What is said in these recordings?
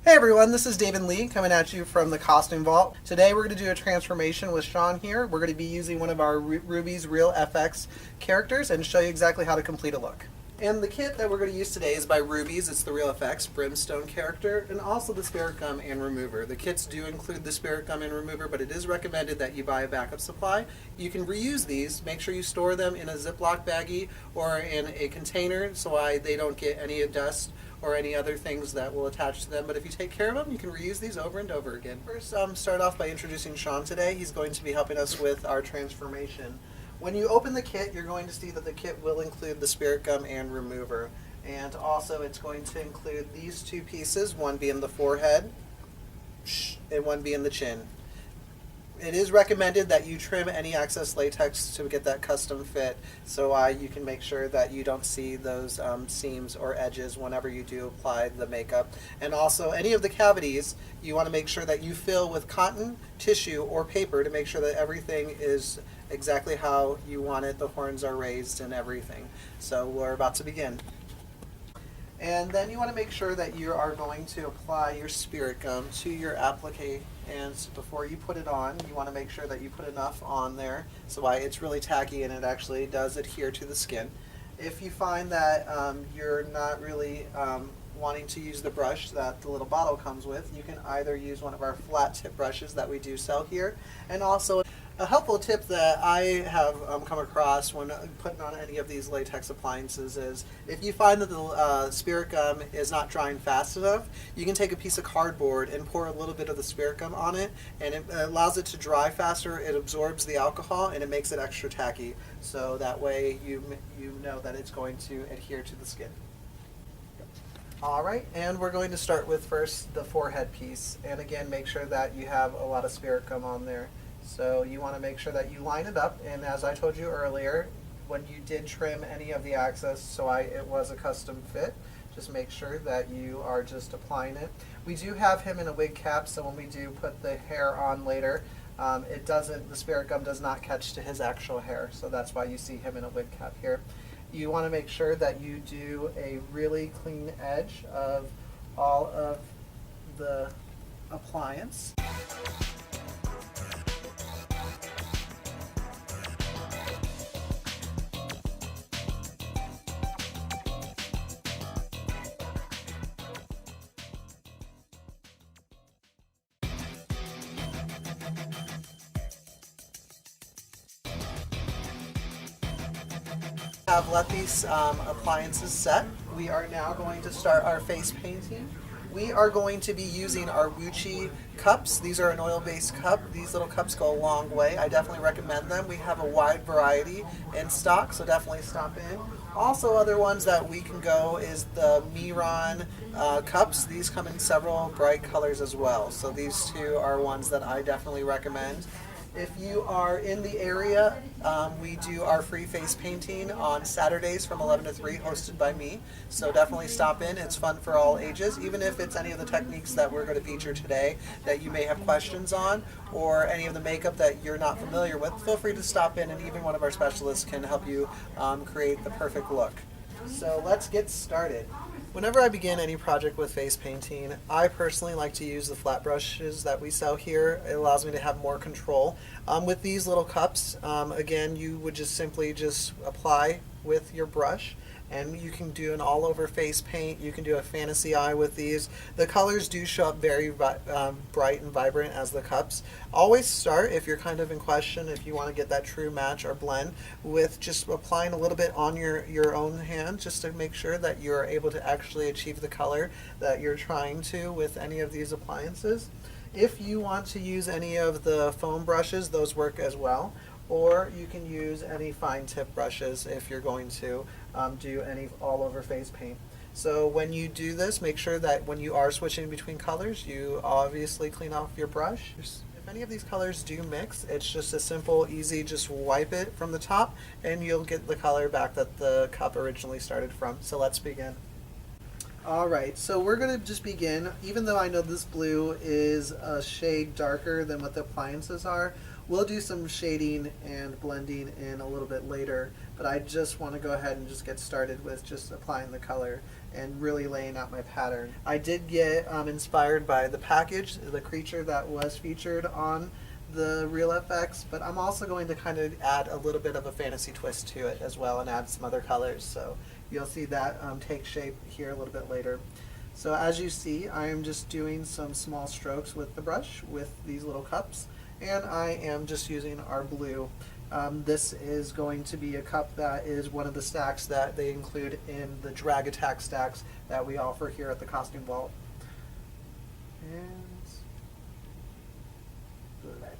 Hey everyone, this is Davin Lee coming at you from the Costume Vault. Today we're going to do a transformation with Sean here. We're going to be using one of our Rubies Reel FX characters and show you exactly how to complete a look. And the kit that we're going to use today is by Rubies. It's the Reel FX Brimstone character and also the spirit gum and remover. The kits do include the spirit gum and remover, but it is recommended that you buy a backup supply. You can reuse these. Make sure you store them in a Ziploc baggie or in a container so they don't get any dust or any other things that will attach to them. But if you take care of them, you can reuse these over and over again. First, start off by introducing Sean today. He's going to be helping us with our transformation. When you open the kit, you're going to see that the kit will include the spirit gum and remover. And also it's going to include these two pieces, one being the forehead and one being the chin. It is recommended that you trim any excess latex to get that custom fit, so you can make sure that you don't see those seams or edges whenever you do apply the makeup. And also any of the cavities, you want to make sure that you fill with cotton, tissue, or paper to make sure that everything is exactly how you want it. The horns are raised and everything. So we're about to begin. And then you want to make sure that you are going to apply your spirit gum to your applique, and before you put it on, you want to make sure that you put enough on there so it's really tacky and it actually does adhere to the skin. If you find that you're not really wanting to use the brush that the little bottle comes with, you can either use one of our flat tip brushes that we do sell here, and also a helpful tip that I have come across when putting on any of these latex appliances is if you find that the spirit gum is not drying fast enough, you can take a piece of cardboard and pour a little bit of the spirit gum on it, and it allows it to dry faster. It absorbs the alcohol and it makes it extra tacky, so that way you know that it's going to adhere to the skin. Alright, and we're going to start with first the forehead piece, and again make sure that you have a lot of spirit gum on there. So you want to make sure that you line it up, and as I told you earlier, when you did trim any of the excess so it was a custom fit, just make sure that you are just applying it. We do have him in a wig cap, so when we do put the hair on later, the spirit gum does not catch to his actual hair, so that's why you see him in a wig cap here. You want to make sure that you do a really clean edge of all of the appliance. Have let these appliances set. We are now going to start our face painting. We are going to be using our Woochie cups. These are an oil-based cup. These little cups go a long way. I definitely recommend them. We have a wide variety in stock, so definitely stop in. Also, other ones that we can go is the Miron cups. These come in several bright colors as well, so these two are ones that I definitely recommend. If you are in the area, we do our free face painting on Saturdays from 11 to 3, hosted by me. So definitely stop in. It's fun for all ages, even if it's any of the techniques that we're going to feature today that you may have questions on, or any of the makeup that you're not familiar with. Feel free to stop in, and even one of our specialists can help you create the perfect look. So let's get started. Whenever I begin any project with face painting, I personally like to use the flat brushes that we sell here. It allows me to have more control. With these little cups, again, you would just simply apply with your brush, and you can do an all-over face paint. You can do a fantasy eye with these. The colors do show up very bright and vibrant as the cups. Always start, if you're kind of in question, if you want to get that true match or blend, with just applying a little bit on your own hand, just to make sure that you're able to actually achieve the color that you're trying to with any of these appliances. If you want to use any of the foam brushes, those work as well. Or you can use any fine tip brushes if you're going to do any all over face paint. So when you do this, make sure that when you are switching between colors, you obviously clean off your brush. If any of these colors do mix, it's just a simple, easy, just wipe it from the top and you'll get the color back that the cup originally started from. So let's begin. Alright, so we're going to just begin. Even though I know this blue is a shade darker than what the appliances are, we'll do some shading and blending in a little bit later, but I just want to go ahead and just get started with just applying the color. and really laying out my pattern. I did get inspired by the package, the creature that was featured on the Reel FX, but I'm also going to kind of add a little bit of a fantasy twist to it as well and add some other colors. So you'll see that take shape here a little bit later. So as you see, I am just doing some small strokes with the brush with these little cups, and I am just using our blue. This is going to be a cup that is one of the stacks that they include in the Drag Attack stacks that we offer here at the Costume Vault. And blend.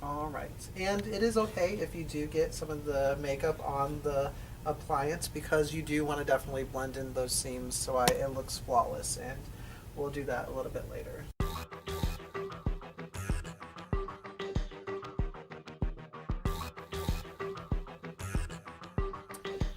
Alright, and it is okay if you do get some of the makeup on the appliance, because you do want to definitely blend in those seams so it looks flawless, and we'll do that a little bit later.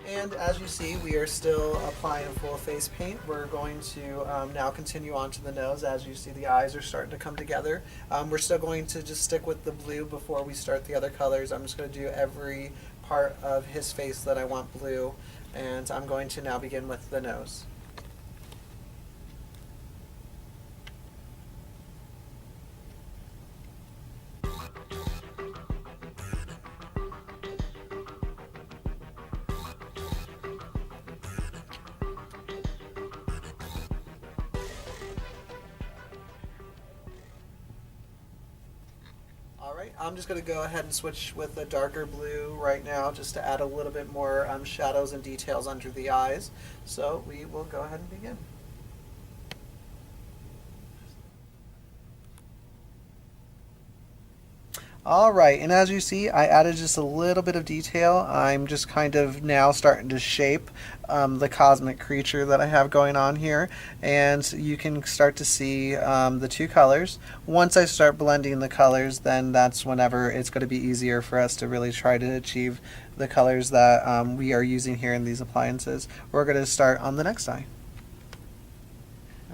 And as you see, we are still applying full face paint. We're going to now continue on to the nose. As you see, the eyes are starting to come together. We're still going to just stick with the blue before we start the other colors. I'm just going to do every part of his face that I want blue, and I'm going to now begin with the nose. Alright, I'm just going to go ahead and switch with a darker blue right now just to add a little bit more shadows and details under the eyes. So we will go ahead and begin. Alright, and as you see, I added just a little bit of detail. I'm just kind of now starting to shape the cosmic creature that I have going on here, and you can start to see the two colors. Once I start blending the colors, then that's whenever it's going to be easier for us to really try to achieve the colors that we are using here in these appliances. We're going to start on the next eye.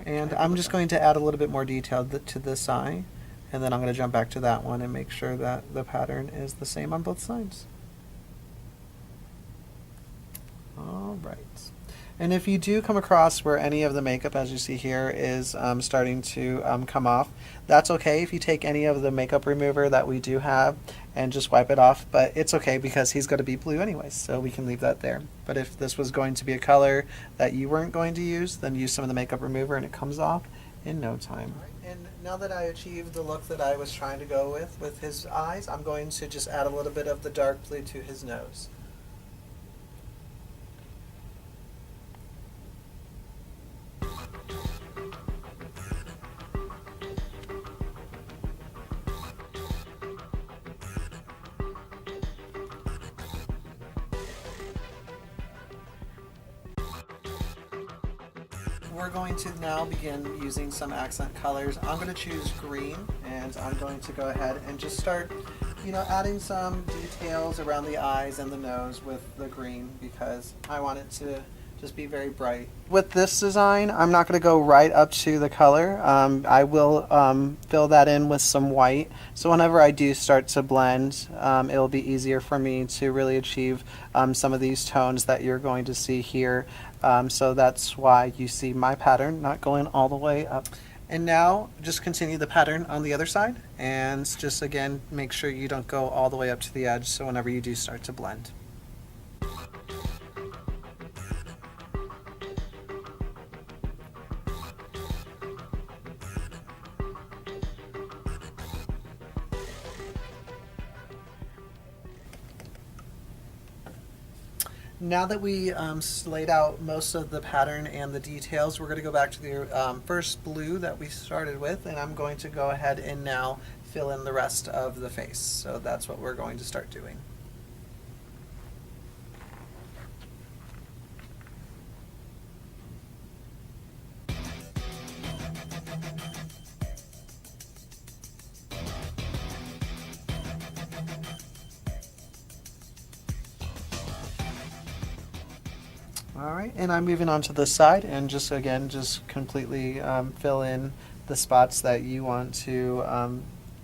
And I'm just going to add a little bit more detail to this eye. And then I'm going to jump back to that one and make sure that the pattern is the same on both sides. Alright. And if you do come across where any of the makeup, as you see here, is starting to come off, that's okay if you take any of the makeup remover that we do have and just wipe it off. But it's okay because he's going to be blue anyways, so we can leave that there. But if this was going to be a color that you weren't going to use, then use some of the makeup remover and it comes off in no time. And now that I achieved the look that I was trying to go with his eyes, I'm going to just add a little bit of the dark blue to his nose. We're going to now begin using some accent colors. I'm going to choose green, and I'm going to go ahead and just start, adding some details around the eyes and the nose with the green because I want it to just be very bright. With this design, I'm not going to go right up to the color. I will fill that in with some white. So whenever I do start to blend, it'll be easier for me to really achieve some of these tones that you're going to see here. So that's why you see my pattern not going all the way up. And now just continue the pattern on the other side, and just again make sure you don't go all the way up to the edge, so whenever you do start to blend. Now that we laid out most of the pattern and the details, we're going to go back to the first blue that we started with, and I'm going to go ahead and now fill in the rest of the face. So that's what we're going to start doing. Alright, and I'm moving on to the side and just completely fill in the spots that you want to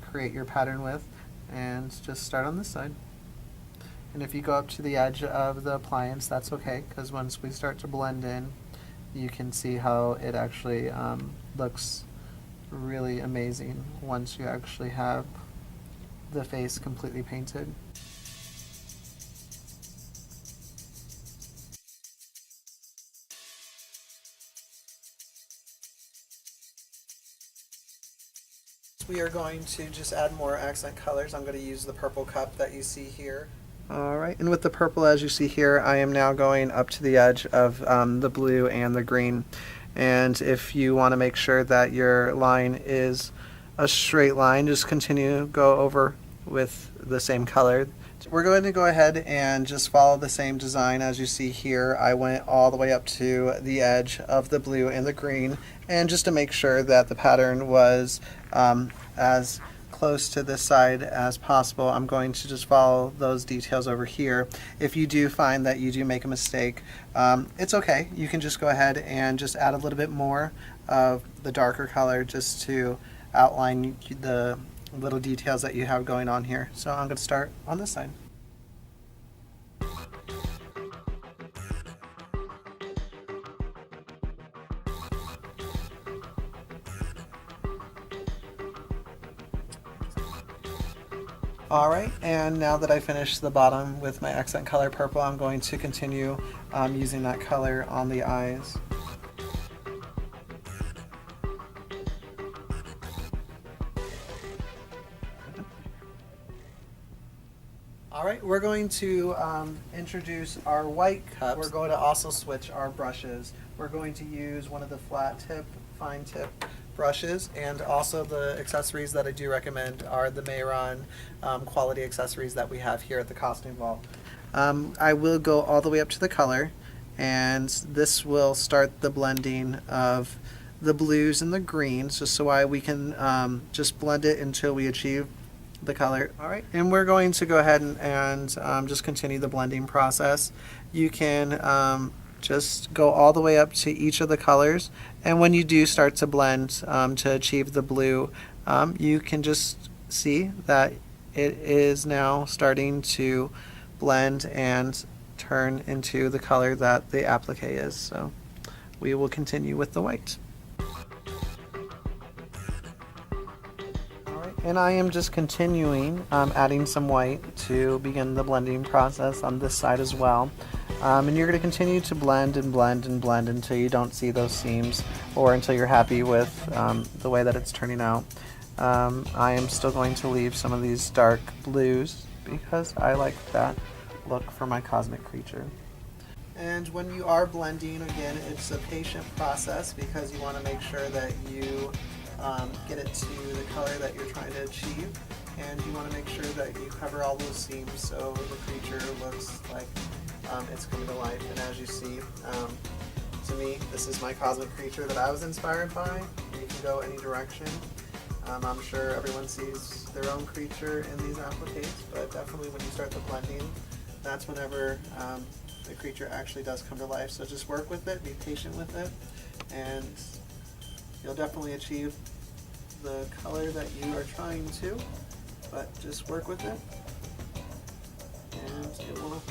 create your pattern with, and just start on this side. And if you go up to the edge of the appliance, that's okay, because once we start to blend in, you can see how it actually looks really amazing once you actually have the face completely painted. We are going to just add more accent colors. I'm going to use the purple cup that you see here. Alright, and with the purple, as you see here, I am now going up to the edge of the blue and the green. And if you want to make sure that your line is a straight line, just continue to go over with the same color. We're going to go ahead and just follow the same design as you see here. I went all the way up to the edge of the blue and the green, and just to make sure that the pattern was as close to this side as possible, I'm going to just follow those details over here. If you do find that you do make a mistake, it's okay. You can just go ahead and just add a little bit more of the darker color just to outline the little details that you have going on here. So I'm going to start on this side. Alright, and now that I finished the bottom with my accent color purple, I'm going to continue using that color on the eyes. Alright, we're going to introduce our white cups. We're going to also switch our brushes. We're going to use one of the flat tip, fine tip brushes, and also the accessories that I do recommend are the Mayron quality accessories that we have here at the Costume Vault. I will go all the way up to the color, and this will start the blending of the blues and the greens, just so we can just blend it until we achieve the color. Alright, and we're going to go ahead and just continue the blending process. You can just go all the way up to each of the colors, and when you do start to blend to achieve the blue, you can just see that it is now starting to blend and turn into the color that the applique is. So we will continue with the white. And I am just continuing adding some white to begin the blending process on this side as well. And you're going to continue to blend and blend and blend until you don't see those seams, or until you're happy with the way that it's turning out. I am still going to leave some of these dark blues because I like that look for my cosmic creature. And when you are blending, again, it's a patient process because you want to make sure that you get it to the color that you're trying to achieve, and you want to make sure that you cover all those seams so the creature looks like it's coming to life. And as you see, to me, this is my cosmic creature that I was inspired by. You can go any direction. I'm sure everyone sees their own creature in these appliques, but definitely when you start the blending, that's whenever the creature actually does come to life. So just work with it, be patient with it, and you'll definitely achieve the color that you are trying to, but just work with it and it will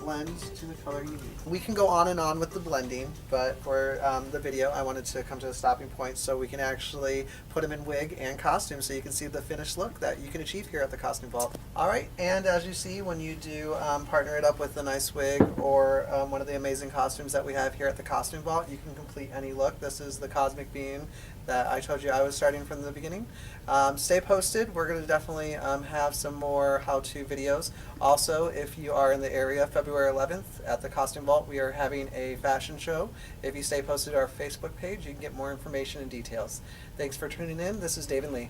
blend to the color you need. We can go on and on with the blending, but for the video I wanted to come to a stopping point so we can actually put them in wig and costume so you can see the finished look that you can achieve here at the Costume Vault. Alright, and as you see, when you do partner it up with a nice wig or one of the amazing costumes that we have here at the Costume Vault, you can complete any look. This is the Cosmic Being that I told you I was starting from the beginning. Stay posted. We're going to definitely have some more how-to videos. Also, if you are in the area, February 11th at the Costume Vault, we are having a fashion show. If you stay posted to our Facebook page, you can get more information and details. Thanks for tuning in. This is Davin Lee.